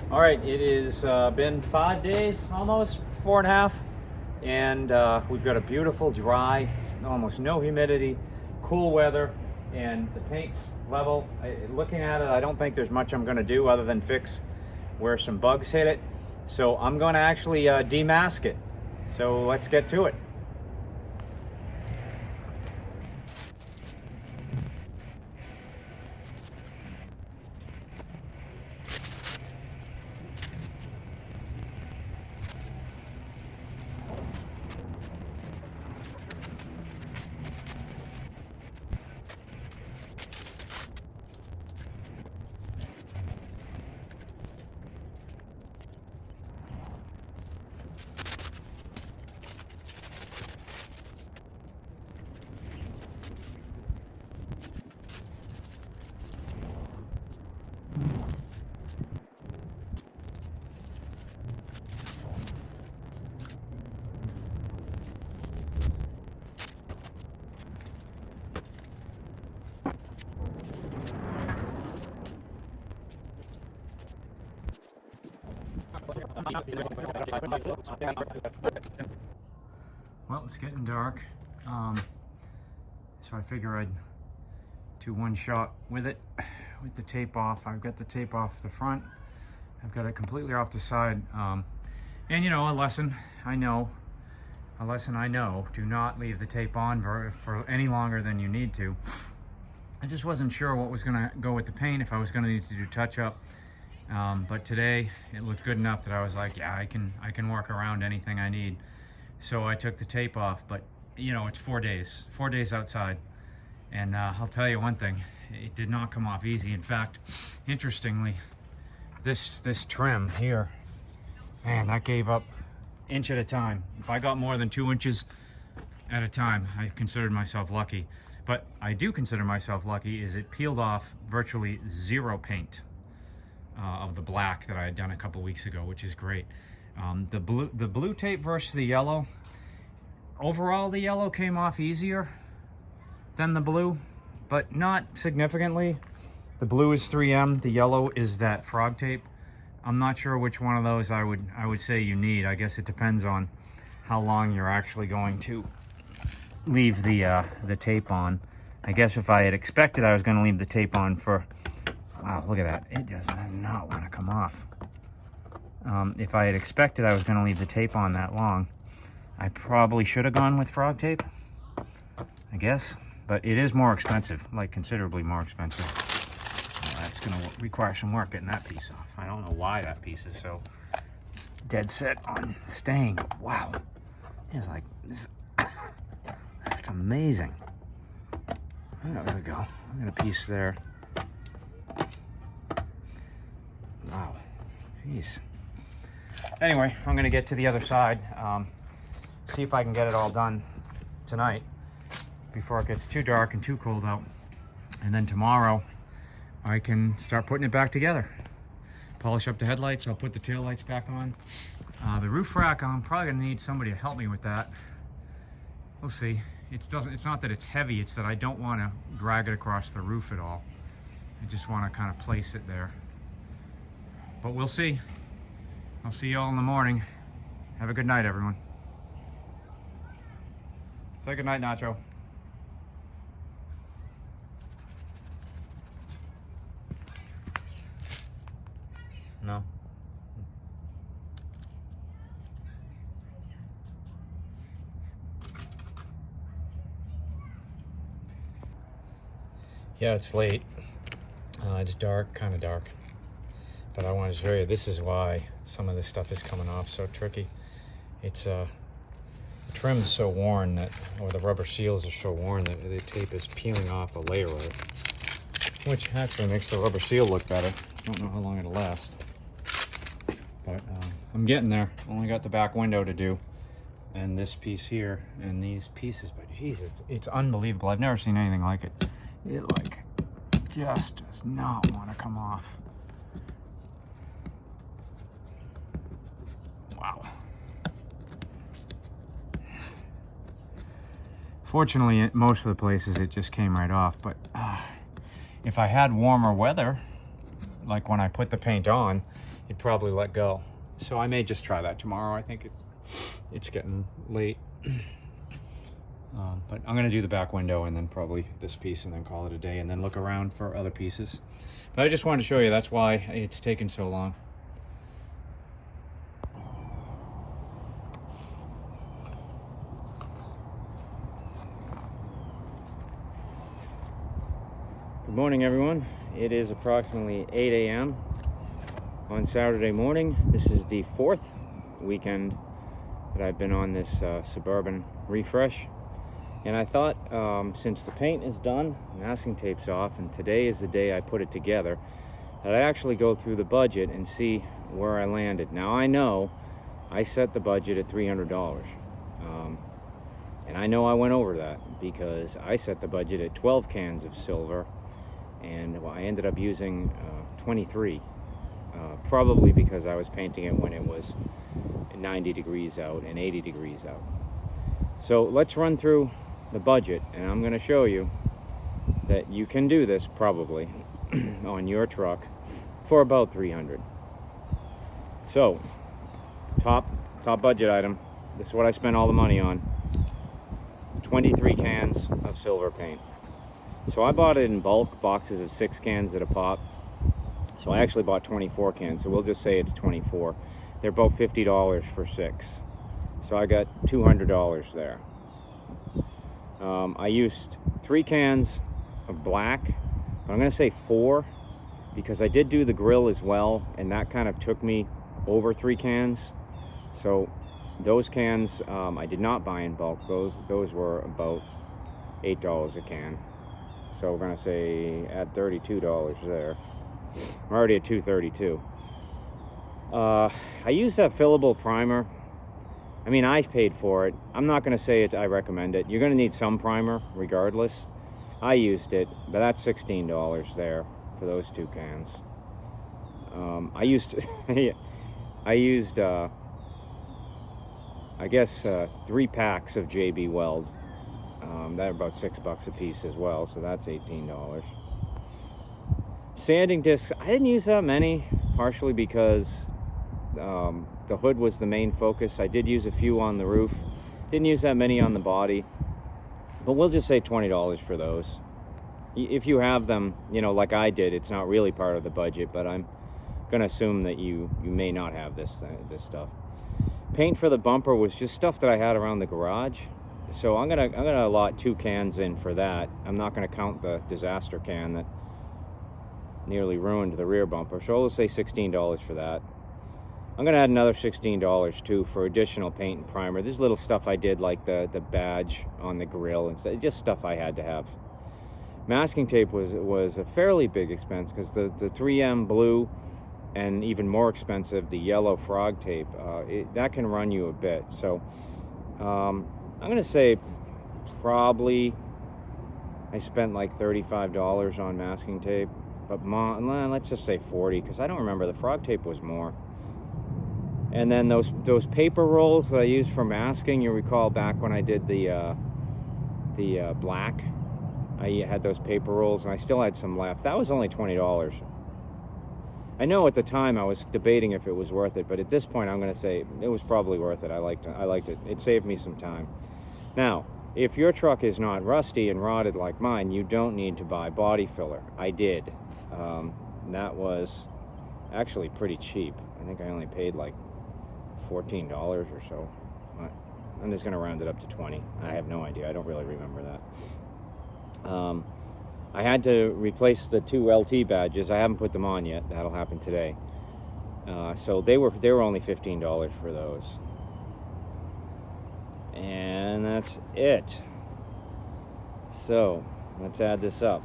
All right, it has been 5 days, almost 4.5, and we've got a beautiful, dry, almost no humidity, cool weather, and the paint's level. Looking at it, I don't think there's much I'm going to do other than fix where some bugs hit it. So I'm going to actually demask it. So let's get to it. Well, it's getting dark, so I figure I'd do one shot with it, with the tape off. I've got the tape off the front, I've got it completely off the side, and you know, a lesson I know, do not leave the tape on for any longer than you need to. I just wasn't sure what was gonna go with the paint, if I was gonna need to do touch up. But today it looked good enough that I was like, yeah, I can work around anything I need. So I took the tape off, but you know, it's 4 days outside. And I'll tell you one thing, it did not come off easy. In fact, interestingly, this trim here, man, that gave up inch at a time. If I got more than 2 inches at a time, I considered myself lucky. But I do consider myself lucky is it peeled off virtually zero paint of the black that I had done a couple weeks ago, which is great. The blue tape versus the yellow, overall the yellow came off easier than the blue, but not significantly. The blue is 3M, the yellow is that frog tape. I'm not sure which one of those I would say you need. I guess it depends on how long you're actually going to leave the tape on. I guess if I had expected I was going to leave the tape on for, wow, look at that, it does not want to come off. If I had expected I was going to leave the tape on that long, I probably should have gone with frog tape, I guess, but it is more expensive, like considerably more expensive. That's going to require some work getting that piece off. I don't know why that piece is so dead set on staying. Wow, it's like this. That's amazing. Oh, there we go. I got a piece there. Wow, jeez. Anyway, I'm gonna get to the other side, see if I can get it all done tonight before it gets too dark and too cold out. And then tomorrow I can start putting it back together. Polish up the headlights, I'll put the tail lights back on. The roof rack, I'm probably gonna need somebody to help me with that. We'll see. It's not that it's heavy, it's that I don't want to drag it across the roof at all. I just want to kind of place it there. But we'll see. I'll see you all in the morning. Have a good night, everyone. Say good night, Nacho. No. Yeah, it's late. It's dark, kind of dark. But I wanted to show you, this is why some of this stuff is coming off so tricky. It's the trim's so worn that, or the rubber seals are so worn that the tape is peeling off a layer of it, which actually makes the rubber seal look better. Don't know how long it'll last, but I'm getting there. Only got the back window to do, and this piece here, and these pieces. But Jesus, it's unbelievable. I've never seen anything like it. It like just does not want to come off. Wow. Fortunately, at most of the places it just came right off, but if I had warmer weather, like when I put the paint on, it'd probably let go. So I may just try that tomorrow. I think it's getting late. But I'm gonna do the back window and then probably this piece and then call it a day and then look around for other pieces. But I just wanted to show you, that's why it's taken so long. Good morning, everyone. It is approximately 8 a.m. on Saturday morning. This is the 4th weekend that I've been on this suburban refresh. And I thought, since the paint is done, masking tape's off, and today is the day I put it together, that I actually go through the budget and see where I landed. Now, I know I set the budget at $300. And I know I went over that because I set the budget at 12 cans of silver, and I ended up using 23. Probably because I was painting it when it was 90 degrees out and 80 degrees out. So let's run through the budget, and I'm going to show you that you can do this probably on your truck for about $300. So top budget item, this is what I spent all the money on: 23 cans of silver paint. So I bought it in bulk, boxes of 6 cans at a pop. So I actually bought 24 cans, so we'll just say it's 24. They're both $50 for 6. So I got $200 there. I used 3 cans of black, but I'm going to say 4 because I did do the grill as well, and that kind of took me over 3 cans. So those cans I did not buy in bulk. Those were about $8 a can. So we're going to say add $32 there. I'm already at $232. I used that fillable primer. I mean, I paid for it. I'm not going to say I recommend it. You're going to need some primer regardless. I used it, but that's $16 there for those 2 cans. I used I guess 3 packs of JB Weld. They're about $6 a piece as well, so that's $18. Sanding discs, I didn't use that many, partially because the hood was the main focus. I did use a few on the roof. Didn't use that many on the body. But we'll just say $20 for those. If you have them, you know, like I did, it's not really part of the budget, but I'm going to assume that you may not have this stuff. Paint for the bumper was just stuff that I had around the garage. So I'm gonna allot 2 cans in for that. I'm not going to count the disaster can that nearly ruined the rear bumper. So we'll say $16 for that. I'm going to add another $16 too for additional paint and primer. There's little stuff I did, like the badge on the grill and stuff, just stuff I had to have. Masking tape was a fairly big expense because the 3M blue, and even more expensive, the yellow frog tape, that can run you a bit. So I'm going to say probably I spent like $35 on masking tape, but let's just say 40 because I don't remember. The frog tape was more. And then those paper rolls that I used for masking, you recall back when I did the black, I had those paper rolls and I still had some left. That was only $20. I know at the time I was debating if it was worth it, but at this point I'm going to say it was probably worth it. I liked it. It saved me some time. Now, if your truck is not rusty and rotted like mine, you don't need to buy body filler. I did. That was actually pretty cheap. I think I only paid like $14 or so. I'm just going to round it up to 20. I have no idea. I don't really remember that. I had to replace the 2 LT badges. I haven't put them on yet. That'll happen today. So they were only $15 for those. And that's it. So let's add this up.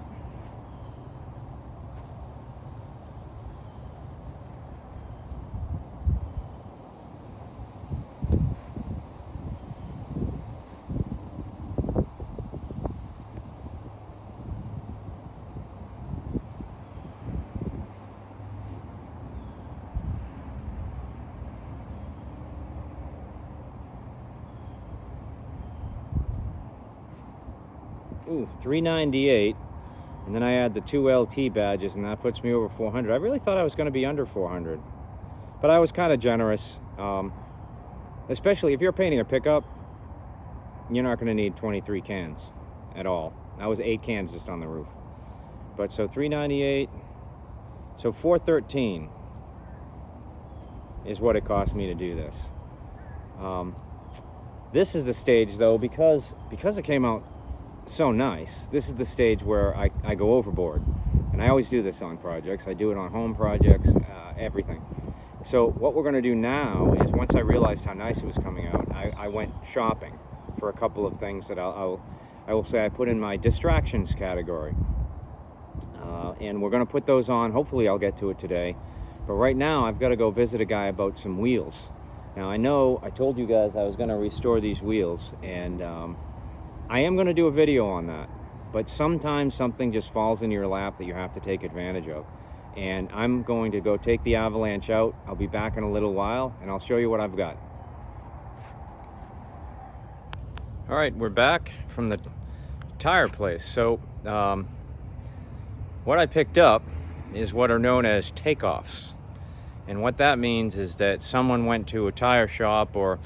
Ooh, $398, and then I add the 2 LT badges, and that puts me over $400. I really thought I was going to be under $400. but I was kind of generous. Especially if you're painting a pickup, you're not going to need 23 cans at all. That was 8 cans just on the roof. But so $398, so $413 is what it cost me to do this. This is the stage though, because it came out so nice, this is the stage where I go overboard. And I always do this on projects. I do it on home projects, everything. So what we're going to do now is, once I realized how nice it was coming out, I went shopping for a couple of things that I will say I put in my distractions category. And we're going to put those on. Hopefully I'll get to it today. But right now I've got to go visit a guy about some wheels. Now I know I told you guys I was going to restore these wheels, and I am going to do a video on that. But sometimes something just falls in your lap that you have to take advantage of. And I'm going to go take the Avalanche out. I'll be back in a little while, and I'll show you what I've got. All right, we're back from the tire place. So what I picked up is what are known as takeoffs. And what that means is that someone went to a tire shop or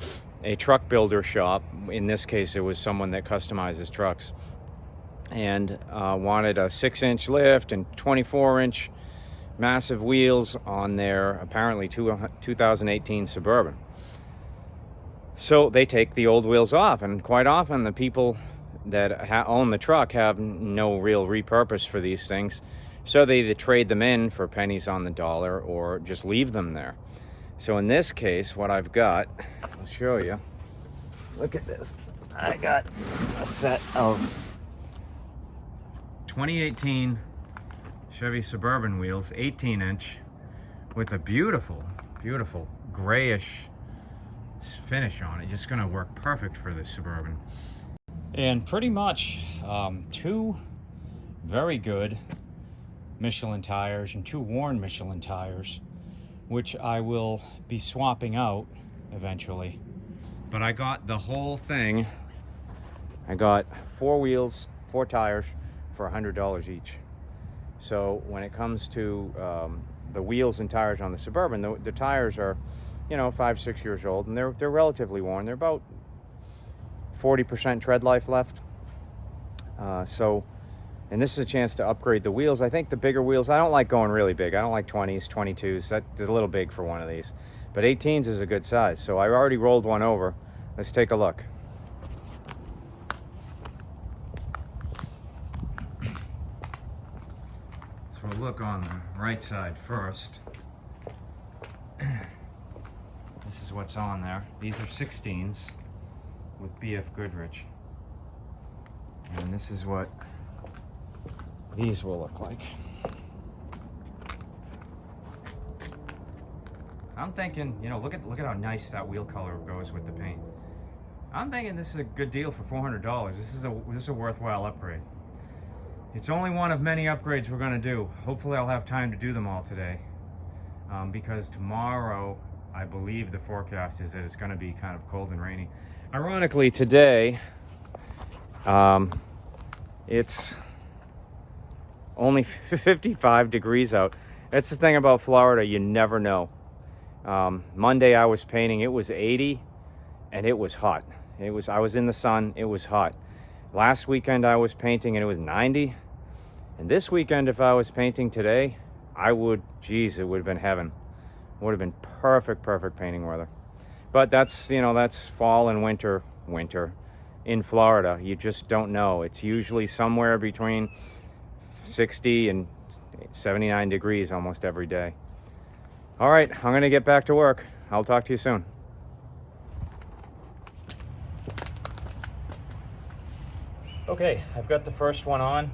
a truck builder shop. In this case, it was someone that customizes trucks, and wanted a 6-inch lift and 24-inch massive wheels on their apparently 2018 Suburban. So they take the old wheels off, and quite often the people that own the truck have no real repurpose for these things, so they either trade them in for pennies on the dollar or just leave them there. So in this case, what I've got, I'll show you. Look at this. I got a set of 2018 Chevy Suburban wheels, 18-inch, with a beautiful, beautiful grayish finish on it. Just gonna work perfect for this Suburban. And pretty much 2 very good Michelin tires and 2 worn Michelin tires, which I will be swapping out eventually. But I got the whole thing. I got 4 wheels, 4 tires for $100 each. So when it comes to the wheels and tires on the Suburban, the tires are, you know, 5-6 years old, and they're relatively worn. They're about 40% tread life left. And this is a chance to upgrade the wheels. I think the bigger wheels, I don't like going really big. I don't like 20s, 22s. That's a little big for one of these. But 18s is a good size. So I already rolled one over. Let's take a look. So we'll look on the right side first. This is what's on there. These are 16s with BF Goodrich. And this is what these will look like. I'm thinking, you know, look at how nice that wheel color goes with the paint. I'm thinking this is a good deal for $400. This is a worthwhile upgrade. It's only one of many upgrades we're going to do. Hopefully I'll have time to do them all today, because tomorrow I believe the forecast is that it's going to be kind of cold and rainy. Ironically, today it's only 55 degrees out. That's the thing about Florida, you never know. Monday I was painting, it was 80 and it was hot. I was in the sun, it was hot. Last weekend I was painting and it was 90. And this weekend, if I was painting today, it would have been heaven. It would have been perfect painting weather. But that's, you know, that's fall and winter in Florida. You just don't know. It's usually somewhere between 60 and 79 degrees almost every day. All right, I'm gonna get back to work. I'll talk to you soon. Okay, I've got the first one on,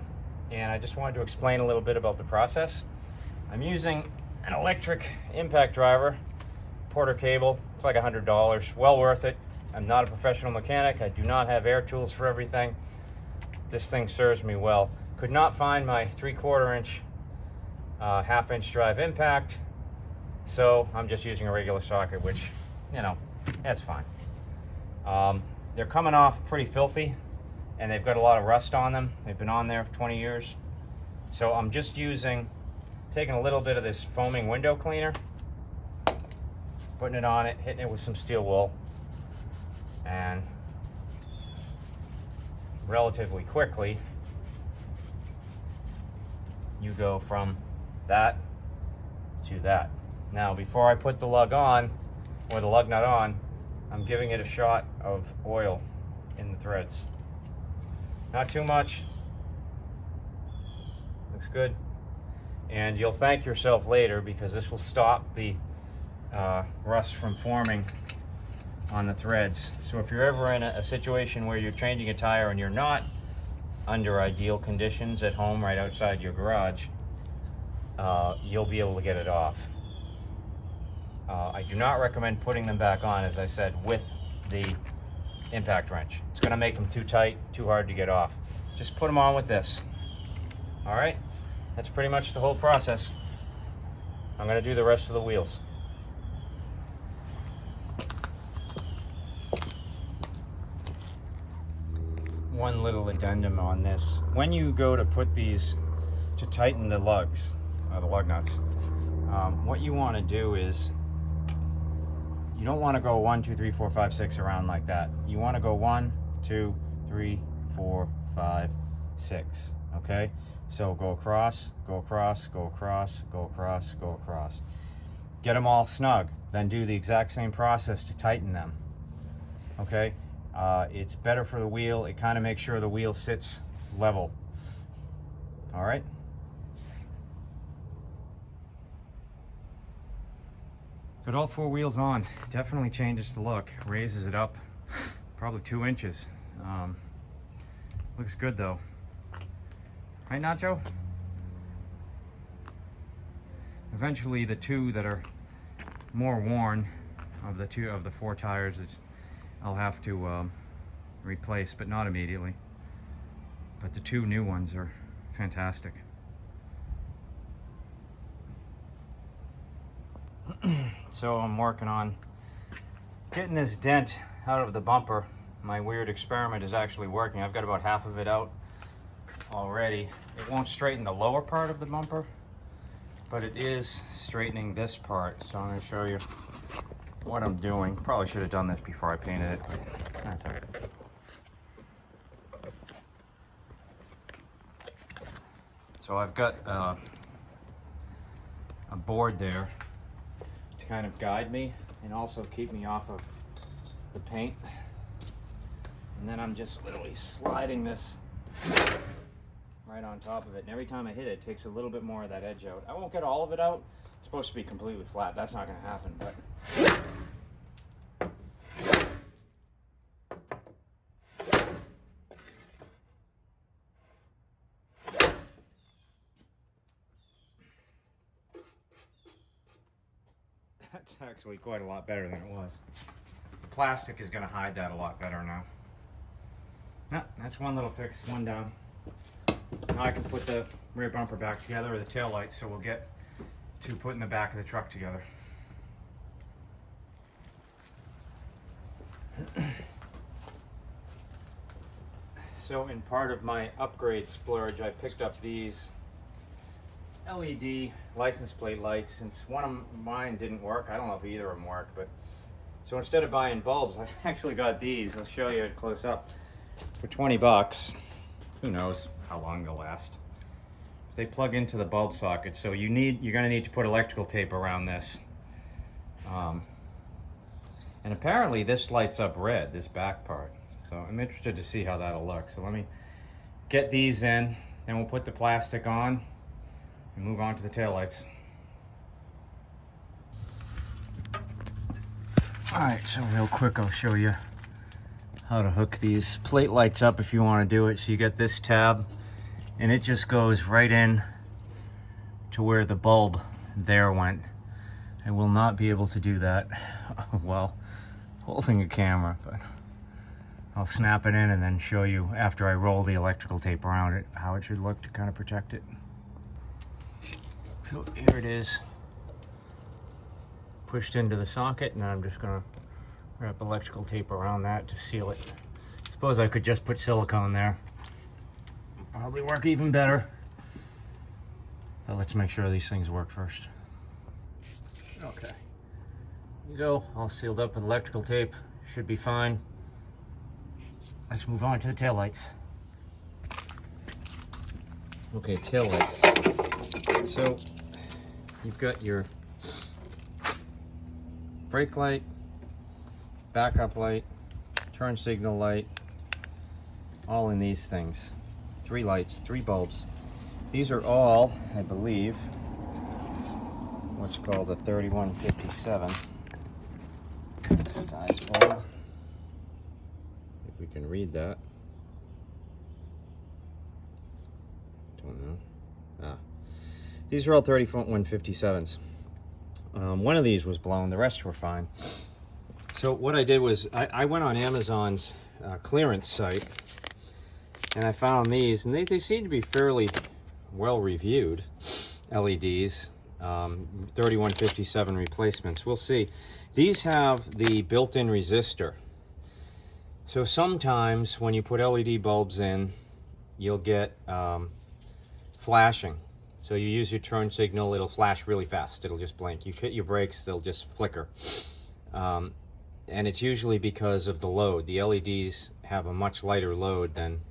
and I just wanted to explain a little bit about the process. I'm using an electric impact driver, Porter cable. It's like $100, well worth it. I'm not a professional mechanic. I do not have air tools for everything. This thing serves me well. Could not find my 3/4 inch, 1/2 inch drive impact, so I'm just using a regular socket, which, you know, that's fine. They're coming off pretty filthy, and they've got a lot of rust on them. They've been on there for 20 years. So I'm just taking a little bit of this foaming window cleaner, putting it on it, hitting it with some steel wool, and relatively quickly you go from that to that. Now, before I put the lug on, or the lug nut on, I'm giving it a shot of oil in the threads. Not too much. Looks good. And you'll thank yourself later, because this will stop the rust from forming on the threads. So if you're ever in a situation where you're changing a tire and you're not under ideal conditions at home right outside your garage, you'll be able to get it off. I do not recommend putting them back on, as I said, with the impact wrench. It's going to make them too tight, too hard to get off. Just put them on with this. All right, that's pretty much the whole process. I'm going to do the rest of the wheels. One little addendum on this: when you go to put these, to tighten the lugs, the lug nuts, what you want to do is, you don't want to go 1, 2, 3, 4, 5, 6 around like that. You want to go 1, 2, 3, 4, 5, 6. Okay? So go across, go across, go across, go across, go across. Get them all snug. Then do the exact same process to tighten them. Okay? It's better for the wheel. It kind of makes sure the wheel sits level. All right? Put all 4 wheels on. Definitely changes the look. Raises it up probably 2 inches. Looks good though. Right, Nacho? Eventually the 2 that are more worn of the 4 tires, I'll have to replace, but not immediately. But the 2 new ones are fantastic. So I'm working on getting this dent out of the bumper. My weird experiment is actually working. I've got about half of it out already. It won't straighten the lower part of the bumper, but it is straightening this part. So I'm going to show you what I'm doing. Probably should have done this before I painted it, but that's all right. So I've got a board there to kind of guide me and also keep me off of the paint. And then I'm just literally sliding this right on top of it. And every time I hit it, it takes a little bit more of that edge out. I won't get all of it out. It's supposed to be completely flat. That's not going to happen, but that's actually quite a lot better than it was. The plastic is going to hide that a lot better now. No, that's one little fix, one down. Now I can put the rear bumper back together, or the tail lights, so we'll get to putting the back of the truck together. So in part of my upgrade splurge, I picked up these LED license plate lights. Since one of mine didn't work, I don't know if either of them worked, but so instead of buying bulbs, I actually got these. I'll show you close up. For 20 bucks, who knows how long they'll last. They plug into the bulb socket, so you're gonna need to put electrical tape around this. And apparently this lights up red, this back part. So I'm interested to see how that'll look. So let me get these in, then we'll put the plastic on and move on to the taillights. All right, so real quick, I'll show you how to hook these plate lights up if you want to do it. So you get this tab, and it just goes right in to where the bulb there went. I will not be able to do that while holding a camera, but I'll snap it in and then show you after I roll the electrical tape around it how it should look to kind of protect it. So here it is, pushed into the socket, and I'm just gonna wrap electrical tape around that to seal it. Suppose I could just put silicone there. Probably work even better. But let's make sure these things work first. Okay. you go, all sealed up with electrical tape. Should be fine. Let's move on to the taillights. Okay, taillights. So you've got your brake light, backup light, turn signal light, all in these things. 3 lights, 3 bulbs. These are all, I believe, what's called a 3157 size bulb. If we can read that. Don't know. These are all 3157s. One of these was blown, the rest were fine. So what I did was I went on Amazon's clearance site and I found these, and they seem to be fairly well reviewed LEDs, 3157 replacements. We'll see. These have the built-in resistor. So sometimes when you put LED bulbs in, you'll get flashing. So you use your turn signal, it'll flash really fast. It'll just blink. You hit your brakes, they'll just flicker. And it's usually because of the load. The LEDs have a much lighter load than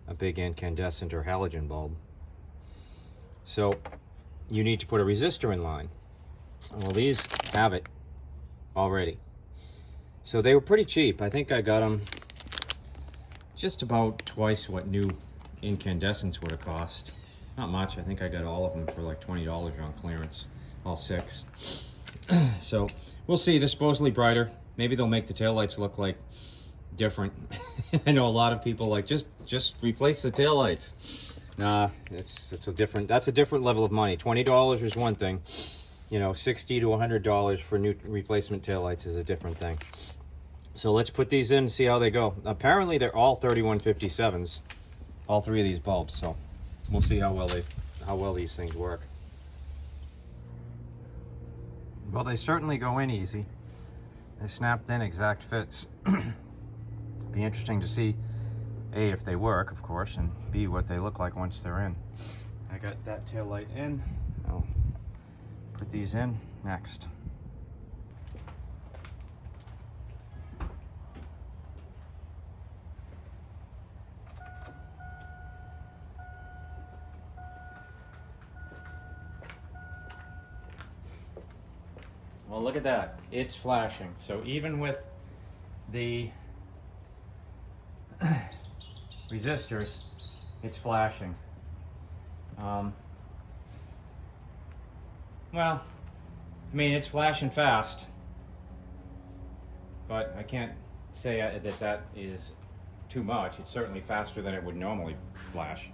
a big incandescent or halogen bulb. So you need to put a resistor in line. Well, these have it already. So they were pretty cheap. I think I got them just about twice what new incandescents would have cost. Not much. I think I got all of them for like $20 on clearance, all 6. So we'll see. They're supposedly brighter. Maybe they'll make the taillights look like different. I know a lot of people like just replace the taillights. Nah, that's a different level of money. $20 is one thing. You know, $60 to $100 for new replacement taillights is a different thing. So let's put these in and see how they go. Apparently they're all 3157s, all 3 of these bulbs. So we'll see how well these things work. Well, they certainly go in easy. They snapped in exact fits. Be interesting to see A, if they work, of course, and B, what they look like once they're in. I got that tail light in. I'll put these in next. Well, look at that. It's flashing. So even with the resistors, it's flashing. Well, I mean, it's flashing fast, but I can't say that is too much. It's certainly faster than it would normally flash.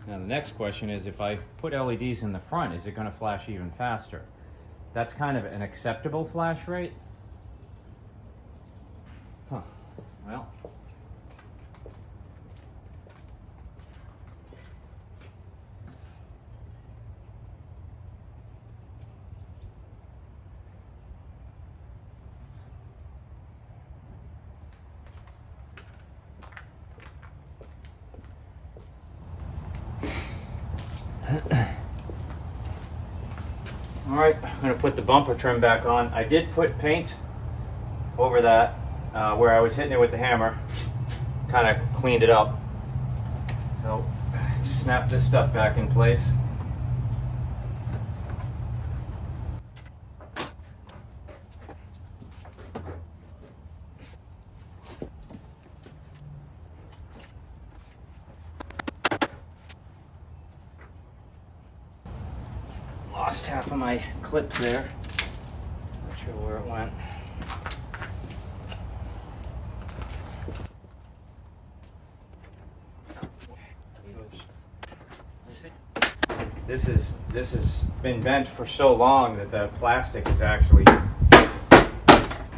Now the next question is, if I put LEDs in the front, is it going to flash even faster? That's kind of an acceptable flash rate. Huh. Well. All right, I'm going to put the bumper trim back on. I did put paint over that where I was hitting it with the hammer. Kind of cleaned it up. So, snap this stuff back in place. Lost half of my clip there. Not sure where it went. This has been bent for so long that the plastic is actually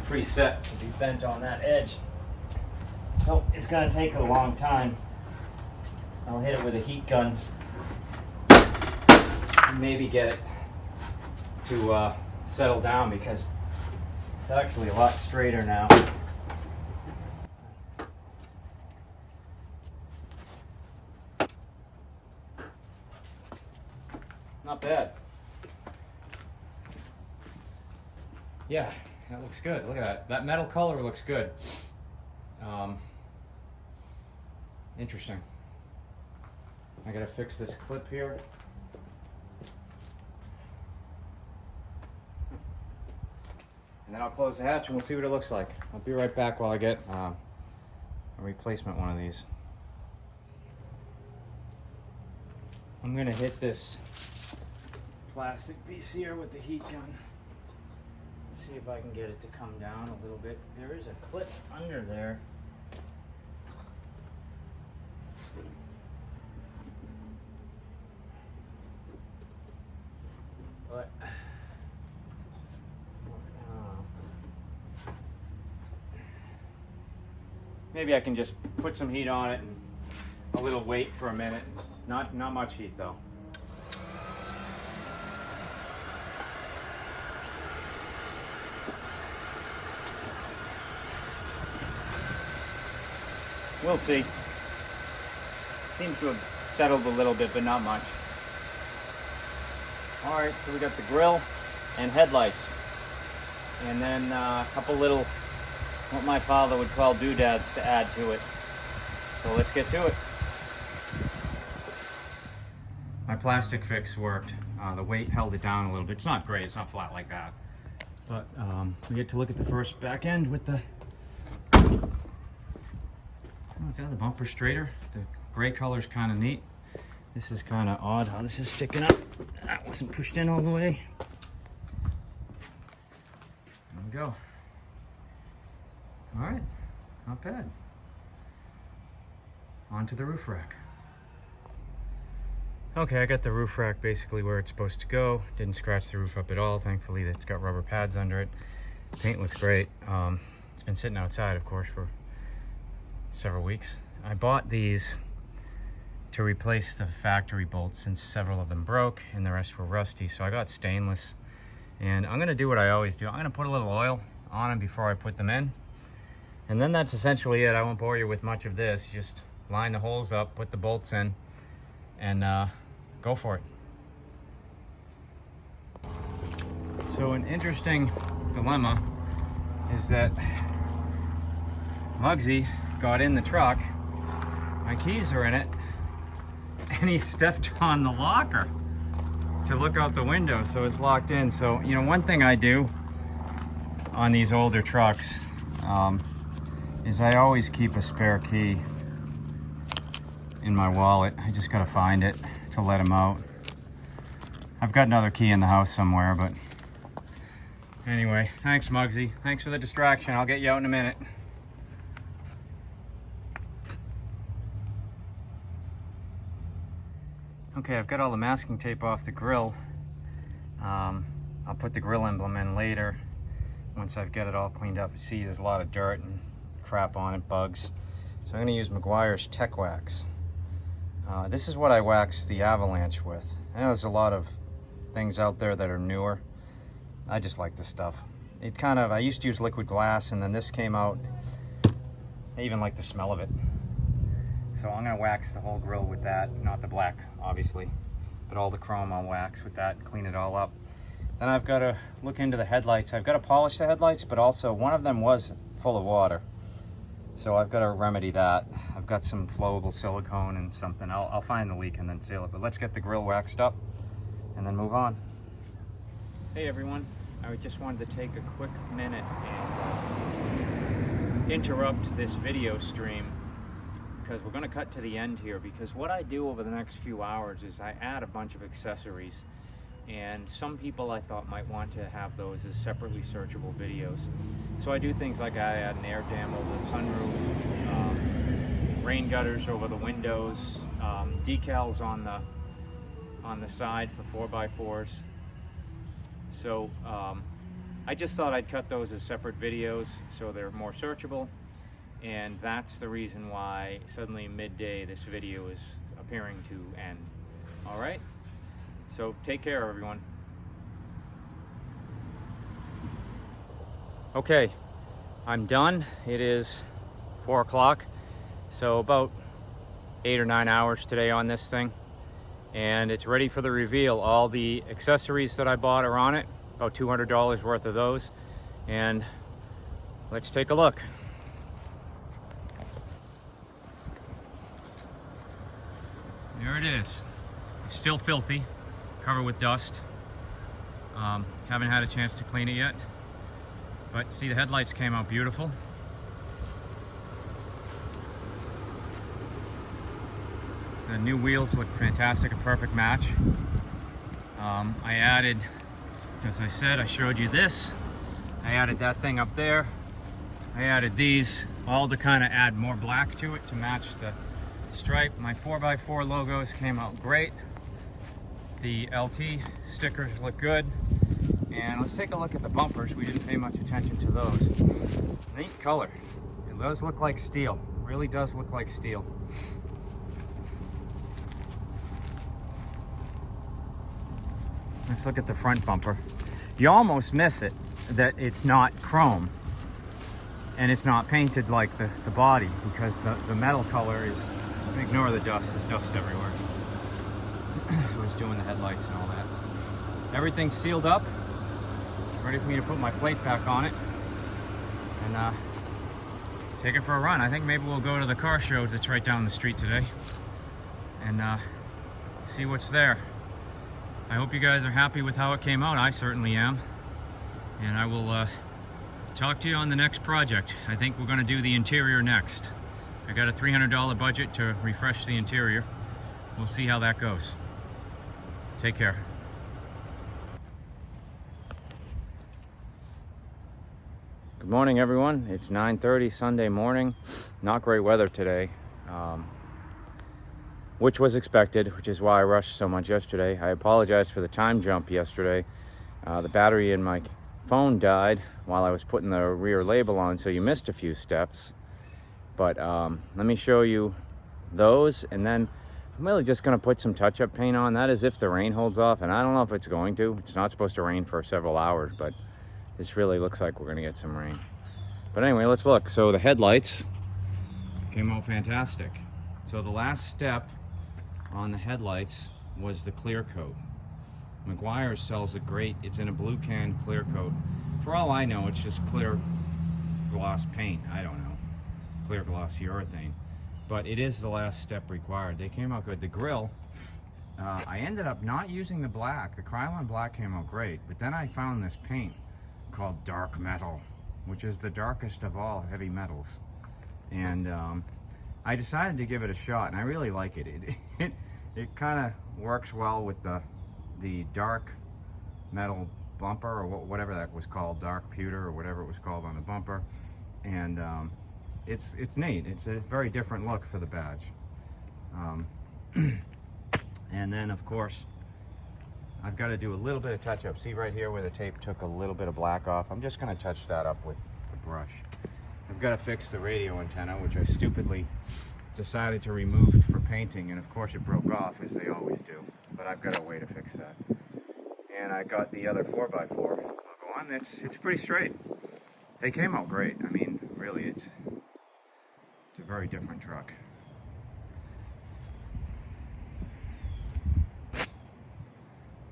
preset to be bent on that edge. So it's going to take a long time. I'll hit it with a heat gun and maybe get it to settle down, because it's actually a lot straighter now. Not bad. Yeah, that looks good. Look at that. That metal color looks good. Interesting. I gotta fix this clip here. And then I'll close the hatch and we'll see what it looks like. I'll be right back while I get a replacement one of these. I'm gonna hit this plastic piece here with the heat gun. See if I can get it to come down a little bit. There is a clip under there. But maybe I can just put some heat on it and a little weight for a minute. Not much heat though. We'll see. Seems to have settled a little bit, but not much. All right, so we got the grill and headlights. And then a couple little, what my father would call doodads to add to it. So let's get to it. My plastic fix worked. The weight held it down a little bit. It's not great, it's not flat like that. But we get to look at the first back end with the, what's that, the bumper straighter. The gray color's kind of neat. This is kind of odd how this is sticking up. That wasn't pushed in all the way. There we go. All right, not bad. Onto the roof rack. Okay, I got the roof rack basically where it's supposed to go. Didn't scratch the roof up at all. Thankfully, it's got rubber pads under it. The paint looks great. It's been sitting outside, of course, for several weeks. I bought these to replace the factory bolts since several of them broke and the rest were rusty. So I got stainless, and I'm gonna do what I always do. I'm gonna put a little oil on them before I put them in. And then that's essentially it. I won't bore you with much of this. Just line the holes up, put the bolts in, and go for it. So an interesting dilemma is that Muggsy got in the truck, my keys are in it, and he stepped on the locker to look out the window, so it's locked in. So, you know, one thing I do on these older trucks is I always keep a spare key in my wallet. I just gotta find it to let him out. I've got another key in the house somewhere, but anyway, thanks Muggsy. Thanks for the distraction. I'll get you out in a minute. Okay, I've got all the masking tape off the grill. I'll put the grill emblem in later once I've got it all cleaned up. See, there's a lot of dirt and crap on it, bugs. So I'm gonna use Meguiar's Tech Wax. This is what I wax the Avalanche with. I know there's a lot of things out there that are newer. I just like this stuff. It kind of, I used to use liquid glass, and then this came out. I even like the smell of it. So I'm gonna wax the whole grill with that, not the black, obviously, but all the chrome I'll wax with that, clean it all up. Then I've got to look into the headlights. I've got to polish the headlights, but also one of them was full of water. So I've got to remedy that. I've got some flowable silicone and something. I'll find the leak and then seal it, but let's get the grill waxed up and then move on. Hey everyone, I just wanted to take a quick minute and interrupt this video stream because we're going to cut to the end here, because what I do over the next few hours is I add a bunch of accessories, and some people I thought might want to have those as separately searchable videos. So I do things like I add an air dam over the sunroof, rain gutters over the windows, decals on the side for 4x4s. So I just thought I'd cut those as separate videos so they're more searchable. And that's the reason why suddenly midday this video is appearing to end. All right, so take care everyone. Okay, I'm done. It is 4 o'clock, so about 8 or 9 hours today on this thing. and it's ready for the reveal. All the accessories that I bought are on it, about $200 worth of those, and let's take a look. There it is. It's still filthy, covered with dust. Haven't had a chance to clean it yet, but see, the headlights came out beautiful. The new wheels look fantastic, a perfect match. I added, as I said, I showed you this. I added that thing up there. I added these, all to kind of add more black to it to match the stripe. My 4x4 logos came out great. The LT stickers look good. And let's take a look at the bumpers. We didn't pay much attention to those. Neat color. It does look like steel. It really does look like steel. Let's look at the front bumper. You almost miss it that it's not chrome and it's not painted like the body, because the metal color is, ignore the dust, there's dust everywhere. I was doing the headlights and all that. Everything's sealed up, ready for me to put my plate back on it and take it for a run. I think maybe we'll go to the car show that's right down the street today and see what's there. I hope you guys are happy with how it came out. I certainly am. And I will talk to you on the next project. I think we're going to do the interior next. I got a $300 budget to refresh the interior. We'll see how that goes. Take care. Good morning, everyone. It's 9:30 Sunday morning. Not great weather today. Which was expected, which is why I rushed so much yesterday. I apologize for the time jump yesterday. The battery in my phone died while I was putting the rear label on, so you missed a few steps. But let me show you those, and then I'm really just going to put some touch-up paint on. That is if the rain holds off, and I don't know if it's going to. It's not supposed to rain for several hours, but this really looks like we're going to get some rain. But anyway, let's look. So the headlights came out fantastic. So the last step on the headlights was the clear coat. Meguiar's sells it great. It's in a blue can clear coat. For all I know, it's just clear gloss paint. I don't know. Clear gloss urethane. But it is the last step required. They came out good. The grill, I ended up not using the black. The Krylon black came out great. But then I found this paint called dark metal, which is the darkest of all heavy metals. And I decided to give it a shot, and I really like it. It kind of works well with the dark metal bumper, or whatever that was called, dark pewter, or whatever it was called on the bumper. And it's neat. It's a very different look for the badge. And then, of course, I've got to do a little bit of touch-up. See right here where the tape took a little bit of black off? I'm just going to touch that up with a brush. I've got to fix the radio antenna, which I stupidly decided to remove for painting, and of course it broke off, as they always do. But I've got a way to fix that. And I got the other 4x4 logo on. It's pretty straight. They came out great. I mean, really, it's a very different truck.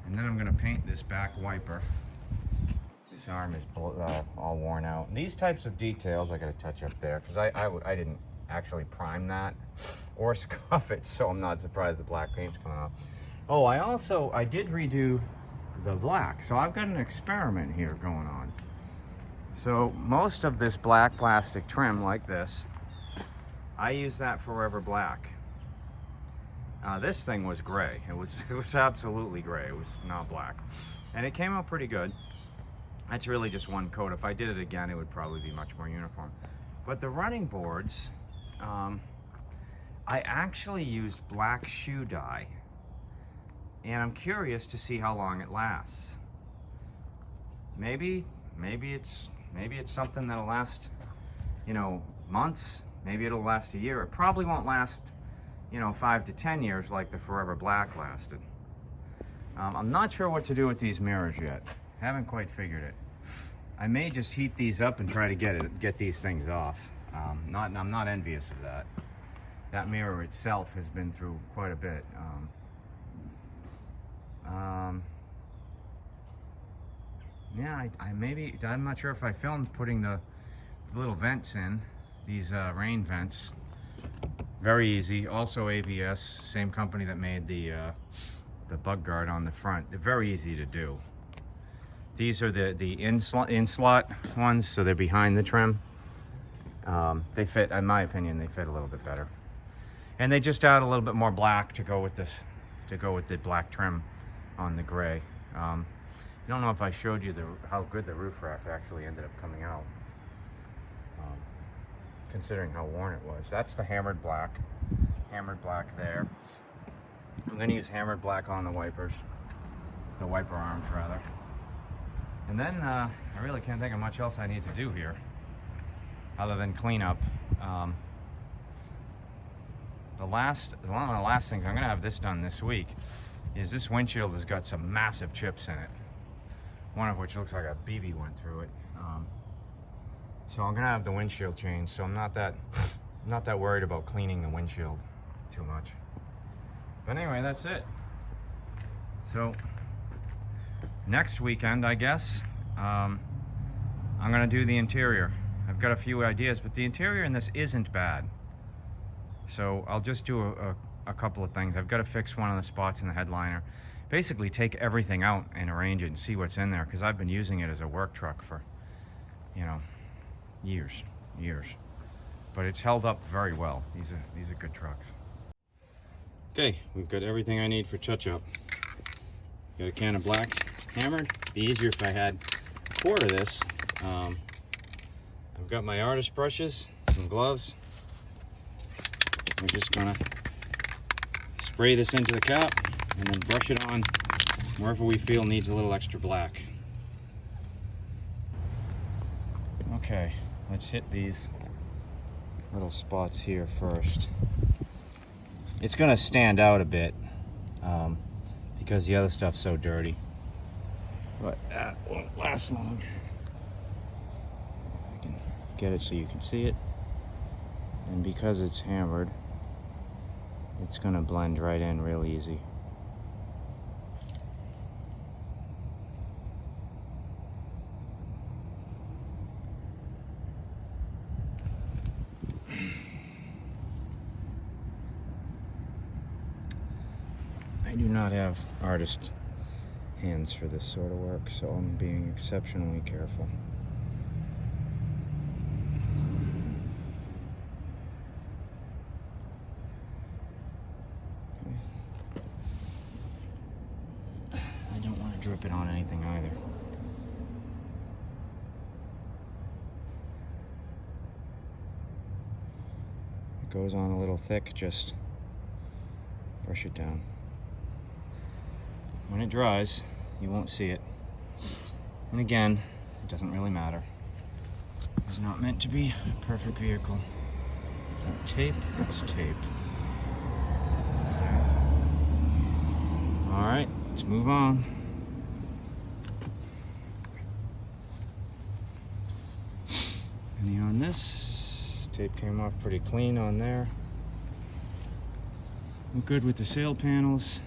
And then I'm going to paint this back wiper. This arm is all worn out. And these types of details I got to touch up there, because I didn't actually prime that or scuff it, so I'm not surprised the black paint's coming off. Oh, I did redo the black, so I've got an experiment here going on. So most of this black plastic trim, like this, I use that Forever Black. This thing was gray. It was absolutely gray. It was not black, and it came out pretty good. That's really just one coat. If I did it again, it would probably be much more uniform. But the running boards, I actually used black shoe dye, and I'm curious to see how long it lasts. Maybe it's something that'll last, months. Maybe it'll last a year. It probably won't last, 5 to 10 years like the Forever Black lasted. I'm not sure what to do with these mirrors yet. Haven't quite figured it. I may just heat these up and try to get these things off. I'm not envious of that. That mirror itself has been through quite a bit. Yeah, I'm not sure if I filmed putting the little vents in, these rain vents. Very easy. Also ABS, same company that made the bug guard on the front. They're very easy to do. These are the in-slot ones, so they're behind the trim. They fit, in my opinion, they fit a little bit better. And they just add a little bit more black to go with this, to go with the black trim on the gray. I don't know if I showed you how good the roof rack actually ended up coming out, considering how worn it was. That's the hammered black there. I'm going to use hammered black on the wipers, the wiper arms rather. And then I really can't think of much else I need to do here other than clean up. One of the last things, I'm going to have this done this week, is this windshield has got some massive chips in it. One of which looks like a BB went through it. So I'm going to have the windshield changed, so I'm not that worried about cleaning the windshield too much. But anyway, that's it. So next weekend, I guess, I'm going to do the interior. I've got a few ideas, but the interior in this isn't bad. So I'll just do a couple of things. I've got to fix one of the spots in the headliner. Basically take everything out and arrange it and see what's in there, because I've been using it as a work truck for, you know, years. But it's held up very well. These are good trucks. Okay, we've got everything I need for touch-up. Got a can of black hammered. It'd be easier if I had a quart of this. I've got my artist brushes, some gloves. We're just gonna spray this into the cap and then brush it on wherever we feel needs a little extra black. Okay, let's hit these little spots here first. It's gonna stand out a bit because the other stuff's so dirty, but that won't last long. I can get it so you can see it, and because it's hammered, it's gonna blend right in real easy. I do not have artist hands for this sort of work, so I'm being exceptionally careful. I don't want to drip it on anything either. It goes on a little thick, just brush it down. When it dries, you won't see it. And again, it doesn't really matter. It's not meant to be a perfect vehicle. Is that tape? That's tape. All right, let's move on. Any on this? Tape came off pretty clean on there. I'm good with the sail panels.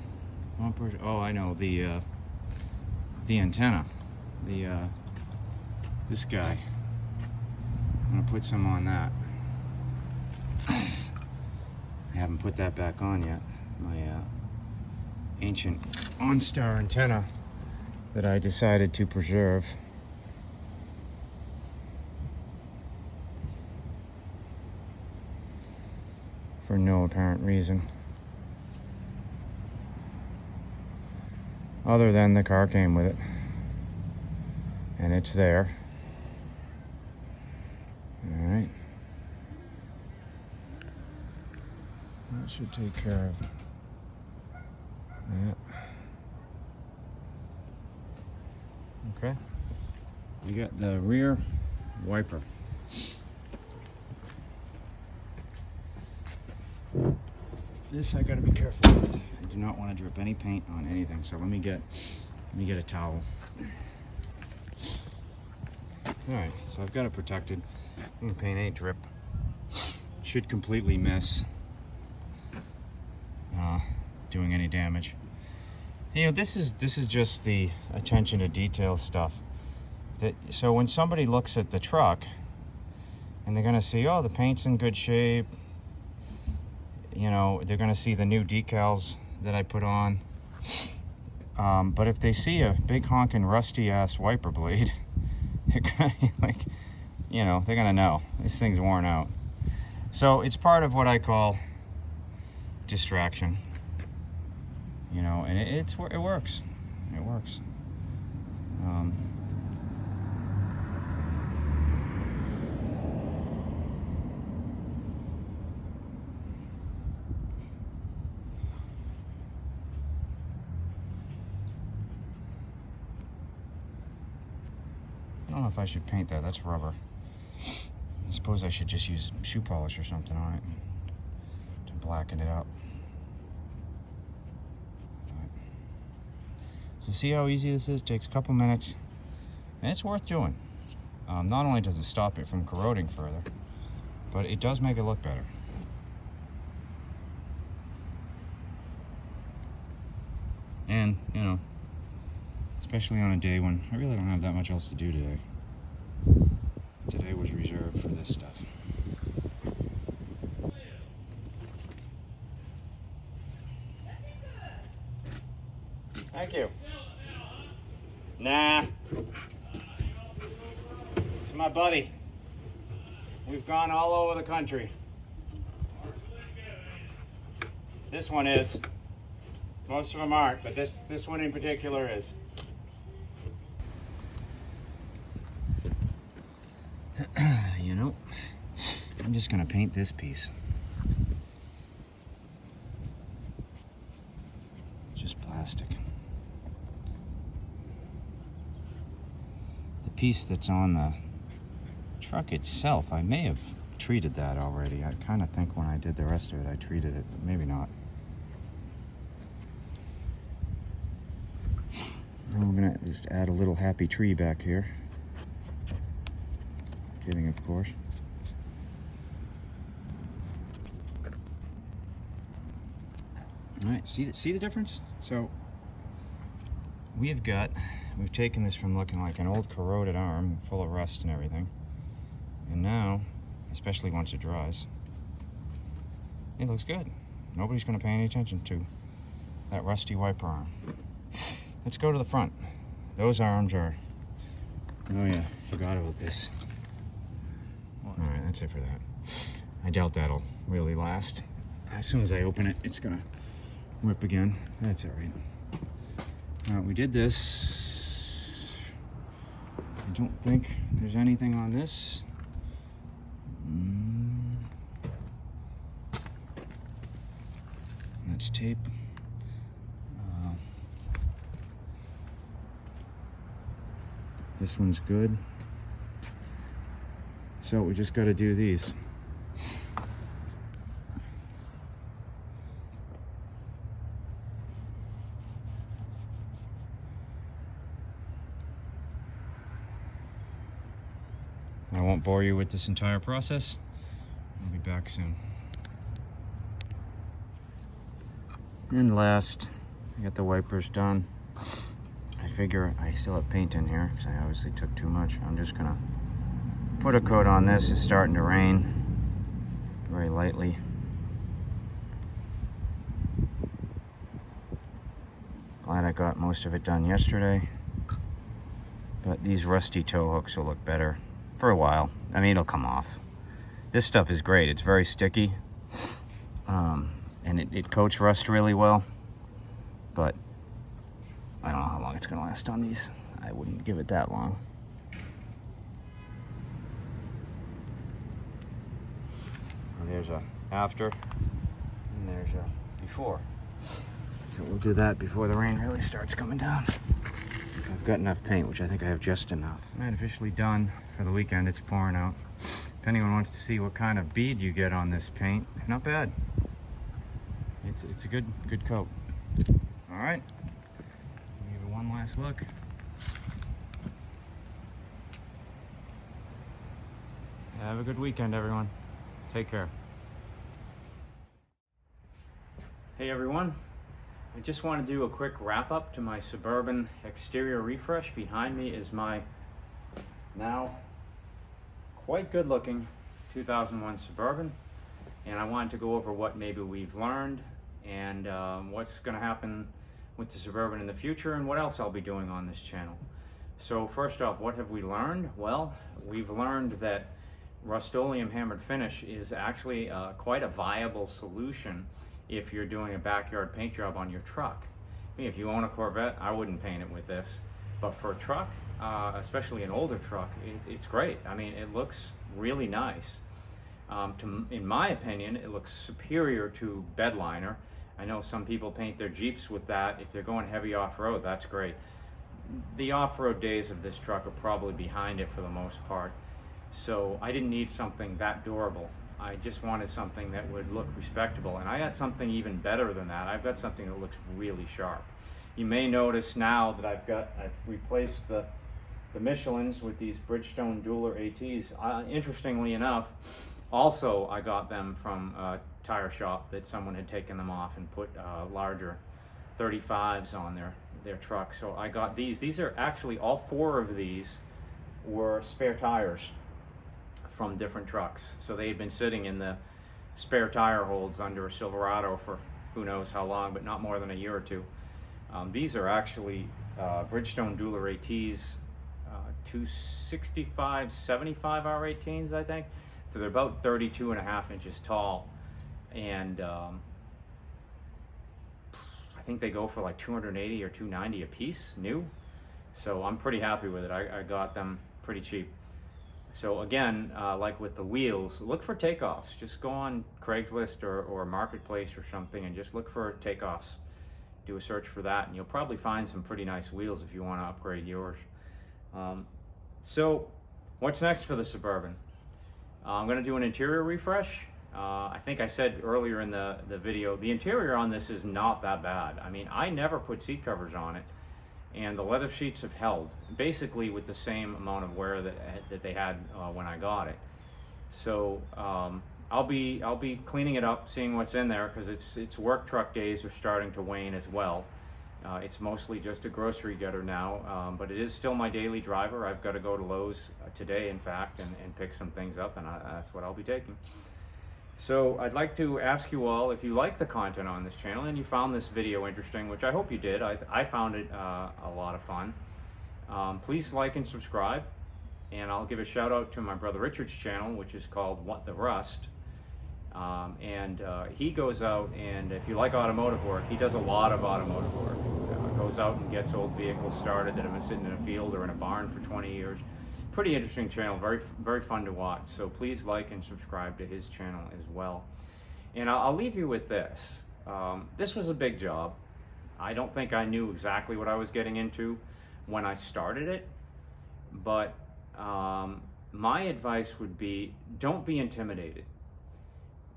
Bumpers. Oh, I know, the antenna, this guy. I'm gonna put some on that. I haven't put that back on yet. My ancient OnStar antenna that I decided to preserve. For no apparent reason. Other than the car came with it, and it's there. All right, that should take care of that. Okay, we got the rear wiper. This I gotta be careful with. I do not want to drip any paint on anything, so let me get a towel. All right, so I've got it protected. The paint ain't drip. Should completely miss doing any damage. You know, this is just the attention to detail stuff. So when somebody looks at the truck and they're gonna see, oh, the paint's in good shape, you know, they're gonna see the new decals that I put on. But if they see a big honking rusty ass wiper blade, they're gonna be like, you know, they're gonna know this thing's worn out. So it's part of what I call distraction, you know, and it works. It works. I don't know if I should paint that. That's rubber. I suppose I should just use shoe polish or something on it to blacken it up. So see how easy this is? Takes a couple minutes, and it's worth doing. Not only does it stop it from corroding further, but it does make it look better. And, you know, especially on a day when I really don't have that much else to do today. Today was reserved for this stuff. Thank you. Nah. It's my buddy. We've gone all over the country. This one is. Most of them aren't, but this one in particular is. You know, I'm just gonna paint this piece. Just plastic. The piece that's on the truck itself, I may have treated that already. I kind of think when I did the rest of it, I treated it, but maybe not. And we're gonna just add a little happy tree back here. Kidding, of course. All right, see the difference? So we've taken this from looking like an old corroded arm full of rust and everything, and now, especially once it dries, it looks good. Nobody's going to pay any attention to that rusty wiper arm. Let's go to the front. Those arms are, oh yeah, forgot about this. All right, that's it for that. I doubt that'll really last. As soon as I open it, it's gonna rip again. That's all right. We did this. I don't think there's anything on this. That's tape. This one's good. So we just got to do these. I won't bore you with this entire process. I'll be back soon. And last, I got the wipers done. I figure I still have paint in here because I obviously took too much. I'm just gonna put a coat on this. It's starting to rain very lightly. Glad I got most of it done yesterday. But these rusty tow hooks will look better for a while. I mean, it'll come off. This stuff is great. It's very sticky. And it coats rust really well. But I don't know how long it's going to last on these. I wouldn't give it that long. There's a after, and there's a before. So we'll do that before the rain really starts coming down. I've got enough paint, which I think I have just enough. I'm officially done for the weekend. It's pouring out. If anyone wants to see what kind of bead you get on this paint, not bad. It's a good coat. All right, give it one last look. Have a good weekend, everyone. Take care. Hey everyone, I just want to do a quick wrap up to my Suburban exterior refresh. Behind me is my now quite good looking 2001 Suburban, and I wanted to go over what maybe we've learned and what's going to happen with the Suburban in the future and what else I'll be doing on this channel. So first off, what have we learned? Well, we've learned that Rustoleum hammered finish is actually quite a viable solution if you're doing a backyard paint job on your truck. I mean, if you own a Corvette, I wouldn't paint it with this, but for a truck, especially an older truck, it's great. I mean, it looks really nice. In my opinion, it looks superior to bed liner. I know some people paint their Jeeps with that. If they're going heavy off-road, that's great. The off-road days of this truck are probably behind it for the most part, so I didn't need something that durable. I just wanted something that would look respectable, and I got something even better than that. I've got something that looks really sharp. You may notice now that I've replaced the Michelins with these Bridgestone Dueler ATs. Interestingly enough, also I got them from a tire shop that someone had taken them off and put larger 35s on their truck. So I got these. These are actually, all four of these were spare tires from different trucks. So they had been sitting in the spare tire holds under a Silverado for who knows how long, but not more than a year or two. These are actually Bridgestone Dueler ATs, 265, 75 R18s, I think. So they're about 32.5 inches tall, and I think they go for like 280 or 290 a piece, new. So I'm pretty happy with it. I got them pretty cheap. So again, like with the wheels, look for takeoffs. Just go on Craigslist or Marketplace or something and just look for takeoffs. Do a search for that, and you'll probably find some pretty nice wheels if you want to upgrade yours. So what's next for the Suburban? I'm going to do an interior refresh. I think I said earlier in the video, the interior on this is not that bad. I mean, I never put seat covers on it, and the leather sheets have held basically with the same amount of wear that they had when I got it. So I'll be cleaning it up, seeing what's in there, because its work truck days are starting to wane as well. It's mostly just a grocery getter now, but it is still my daily driver. I've got to go to Lowe's today, in fact, and pick some things up, and that's what I'll be taking. So I'd like to ask you all, if you like the content on this channel and you found this video interesting, which I hope you did. I found it a lot of fun. Please like and subscribe, and I'll give a shout out to my brother Richard's channel, which is called What the Rust. He goes out, and if you like automotive work, he does a lot of automotive work. Goes out and gets old vehicles started that have been sitting in a field or in a barn for 20 years. Pretty interesting channel, very fun to watch. So please like and subscribe to his channel as well. And I'll leave you with this. This was a big job. I don't think I knew exactly what I was getting into when I started it, but my advice would be, don't be intimidated.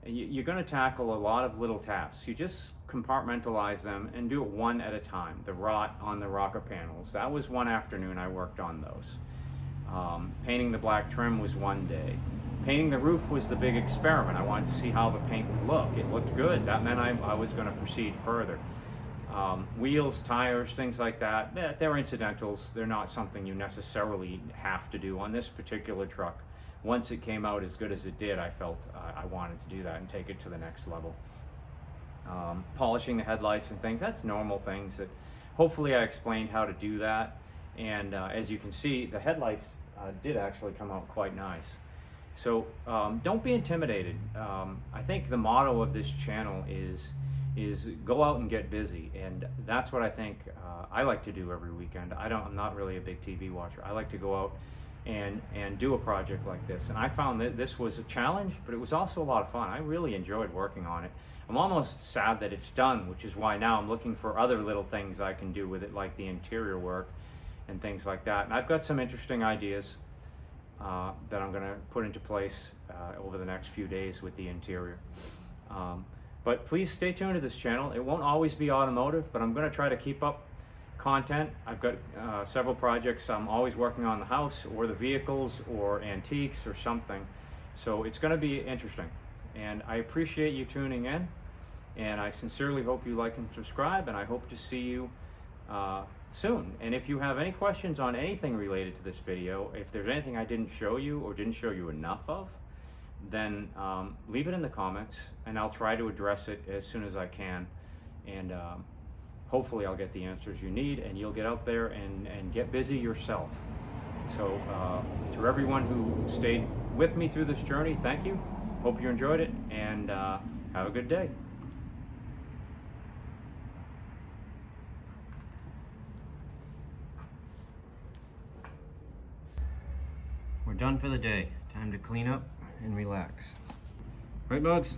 You're going to tackle a lot of little tasks. You just compartmentalize them and do it one at a time. The rot on the rocker panels, that was one afternoon I worked on those. Painting the black trim was one day. Painting the roof was the big experiment. I wanted to see how the paint would look. It looked good. That meant I was going to proceed further. Wheels, tires, things like that, they're incidentals. They're not something you necessarily have to do on this particular truck. Once it came out as good as it did, I felt I wanted to do that and take it to the next level. Polishing the headlights and things, that's normal things that hopefully I explained how to do that. And as you can see, the headlights did actually come out quite nice. So don't be intimidated. I think the motto of this channel is go out and get busy, and that's what I think I like to do every weekend. I'm not really a big TV watcher. I like to go out and do a project like this, and I found that this was a challenge, but it was also a lot of fun. I really enjoyed working on it. I'm almost sad that it's done, which is why now I'm looking for other little things I can do with it, like the interior work and things like that. And I've got some interesting ideas that I'm going to put into place over the next few days with the interior. But please stay tuned to this channel. It won't always be automotive, but I'm going to try to keep up content. I've got several projects I'm always working on, the house or the vehicles or antiques or something. So it's going to be interesting. And I appreciate you tuning in. And I sincerely hope you like and subscribe, and I hope to see you soon. And if you have any questions on anything related to this video, if there's anything I didn't show you or didn't show you enough of, then leave it in the comments, and I'll try to address it as soon as I can. And hopefully I'll get the answers you need, and you'll get out there and get busy yourself. So to everyone who stayed with me through this journey, thank you. Hope you enjoyed it, and have a good day. We're done for the day. Time to clean up and relax. Right, Bugs?